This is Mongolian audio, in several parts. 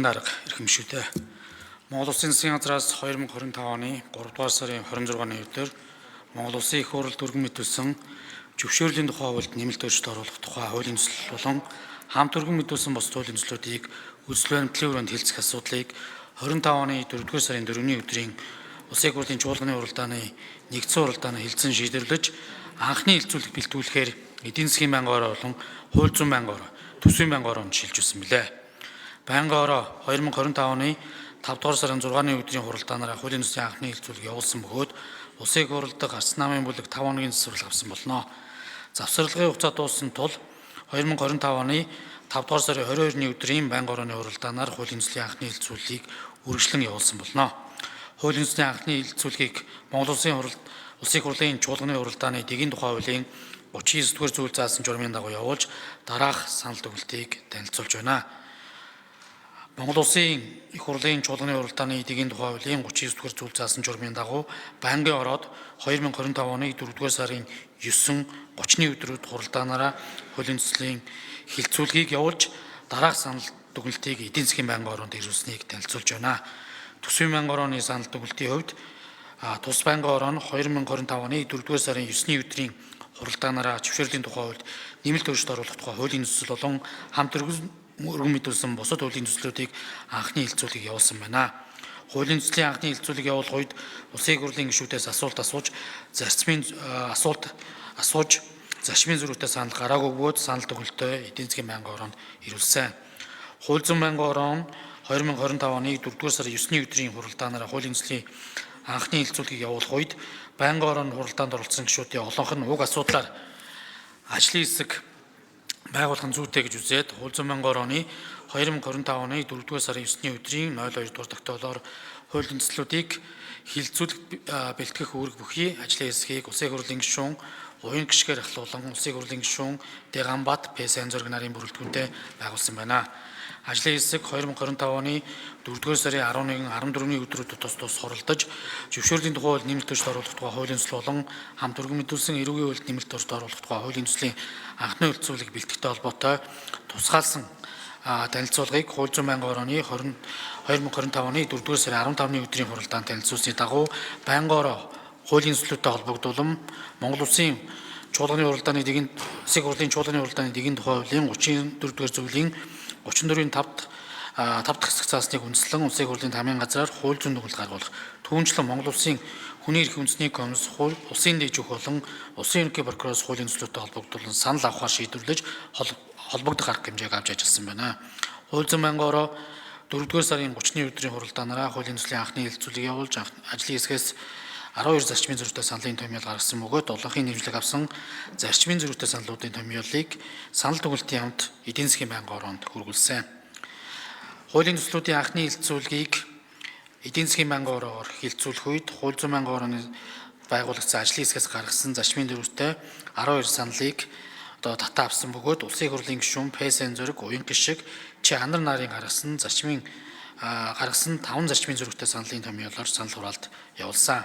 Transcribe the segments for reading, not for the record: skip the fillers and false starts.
Дарга эрхэмшүүдээ Монгол Улсын засгийн газраас 2025 оны 3 дугаар сарын 26-ны өдөр Монгол Улсын их хурлд өргөн мэдүүлсэн зөвшөөрлийн тухай хуульд нэмэлт өөрчлөлт оруулах тухай хуулийн төсөл болон хамт өргөн мэдүүлсэн бус хуулийн төслүүдийг үзэл баримтлалын хүрээнд хэлцэх асуудлыг 25 оны 4-р сарын 4-ний өдрийн Улсын их хурлын чуулганы уралдааны нэгдсэн уралдааны хэлцэн шийдвэрлэж анхны хэлцүүлэг бэлтгүүлэхээр эдийн засгийн байнгын ороо болон хууль зүйн байнгын ороо, төсвийн байнгын ороонд шилжүүлсэн билээ. Байнгын ороо 2025 оны 5 дугаар сарын 6-ны өдрийн хуралдаанаараа хуулийн төслийн анхны хэлцүүлэг явуулсан бөгөөд Улсын их хурлд гарц намын бүлэг 5 хоногийн засварлага авсан болно. Завсарлагын хугацаа дууссан тул 2025 оны 5 дугаар сарын 22-ны өдрийн байнгын орооны хуралдаанаар хуулийн төслийн анхны хэлцүүлгийг үргэлжлэн явуулсан болно. Хуулийн төслийн анхны хэлцүүлгийг Монгол Улсын их хурлын чуулганы уралдааны дэгийн тухай хуулийн 39-р зүйл заасан журмын дагуу явуулж дараах санал дүгнэлтийг танилцуулж байна. Монгол Улсын их хурлын чуулганы уралдааны дэгийн тухай хуулийн 39-р зүйл заасан журмын дагуу байнгын ороод 2025 оны 4-р сарын 9-30-ны өдрүүд хуралдаанаараа хуулийн төслийн хэлцүүлгийг явуулж дараах санал дүгнэлтийг эдийн засгийн байнгын ороонд ирүүлсэнийг танилцуулж байна. Төсвийн байнгын орооны санал дүгнэлтийн хувьд тус байнгын ороо нь 2025 оны 4-р сарын 9-ний өдрийн хуралдаанаараа зөвшөөрлийн тухай хуульд нэмэлт өөрчлөлт оруулах тухай хуулийн төсөл болон хамт өргөн мэдүүлсэн бусад хуулийн төслүүдийг анхны хэлцүүлгийг явуулсан байна. Хуулийн төслийн анхны хэлцүүлэг явуулах үед Улсын их хурлын гишүүдээс асуулт асууж зарчмын зөрүүтэй санал гараагүй бөгөөд санал дүгнэлтөө эдийн засгийн байнгын ороонд ирүүлсэн. Хууль зүйн байнгын ороо нь 2025 оны 4-р сарын 9-ний өдрийн хуралдаанаараа хуулийн төслийн анхны хэлцүүлгийг явуулах үед байнгын орооны хуралдаанд оролцсон гишүүдийн олонх нь уг асуудлаар ажлын хэсэг байгуулахын зүйтэй гэж үзээд хууль зүйн байнгын орооны 2025 оны 4-р сарын 9-ний өдрийн 02 дугаар тогтоолоор хуулийн төслүүдийг хэлцүүлэх бэлтгэх үүрэг бүхий ажлын хэсгийг Улсын их хурлын гишүүн уян гишгээр ахлуулан Улсын их хурлын гишүүн Дэганбат П. Сайнзураг нарын бүрэлдэхүүнтэй байгуулсан байна. Ажлын хэсэг 2025 оны 4-р сарын 11, 14-ний өдрүүдэд тус хуралдаж зөвшөөрлийн тухай хууль нэмэлт өөрчлөлт оруулах тухай хуулийн төсөл болон хамт өргөн мэдүүлсэн эрүүгийн хуульд нэмэлт өөрчлөлт оруулах тухай хуулийн төслийн анхны хэлцүүлэг бэлтгэхтэй холбоотой тусгаалсан танилцуулгыг хууль зүйн байнгын орооны 2025 оны 4-р сарын 15-ны өдрийн хуралдаанд танилцуулсны дагуу байнгын ороо хуулийн төслүүдтэй холбогдуулан Монгол Улсын чуулганы уралдааны дэгийн Улсын хурлын чуулганы уралдааны дэгийн тухай хуулийн 34-р зүйлийн 34-ийн 5 дахь хэсэг цаасныг үндэслэн Улсын их хурлын тамийн газраар хууль зүйн дүгнэлт гаргуулах. Түүнчлэн Монгол Улсын хүний эрхийн үндэсний комисс улсын дэжих болон улсын ерөнхий прокуророос хуулийн төслүүдтэй холбогдуулан санал авахар шийдвэрлэж холбогдох арга хэмжээг авч ажилласан байна. Хууль зүйн байнгын ороо 4-р сарын 30-ны өдрийн хуралдаанаараа хуулийн төслийн анхны хэлцүүлгийг явуулж ажлын хэсгээс 12 зарчмын зөрүүтэй саналын томьёол гаргасан бөгөөд олонхын нэмжлэг авсан зарчмын зөрүүтэй саналуудын томьёолыг санал дүгнэлтийн хамт эдийн засгийн байнгын ороонд хүргүүлсэн. Хуулийн төслүүдийн анхны хэлцүүлгийг эдийн засгийн байнгын ороогоор хэлцүүлэх үед хууль зүйн байнгын орооны байгуулагдсан ажлын хэсгээс гаргасан зарчмын зөрүүтэй 12 саналыг татаа авсан бөгөөд Улсын их хурлын гишүүн П. Сайнзураг уян гишг Ч. Анар нарын гаргасан 5 зарчмын зөрүүтэй саналын томьёолоор санал хураалт явуулсан.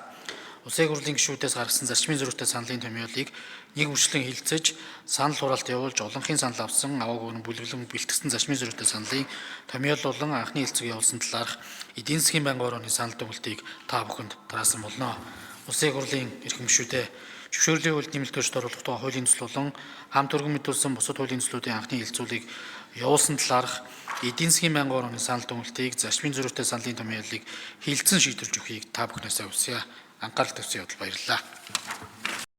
Улсын их хурлын гишүүдээс гаргасан зарчмын зөрүүтэй саналын томьёолыг нэг үржлэн хилцэж санал хураалт явуулж олонхын санал авсан аваагүй бүлэглэн бэлтгэсэн зарчмын зөрүүтэй саналын томьёол болон анхны хэлцэг явуулсан талаарх эдийн засгийн байнгын орооны санал дүгнэлтийг та бүхэнд тараасан болно. Улсын их хурлын эрхэмшүүдээ зөвшөөрлийн хуульд нэмэлт өөрчлөлт оруулах тухай хуулийн төсөл болон хамт өргөн мэдүүлсэн бусад хуулийн төслүүдийн анхны хэлцүүлгийг явуулсан талаарх эдийн засгийн байнгын орооны санал дүгнэлтийг зарчмын зөрүүтэй саналын томьёолыг хэлцэн шийдвэрлэж өгөхийг та бүхнээс хүсье. Анхаарал тавьсан явдал баярлалаа.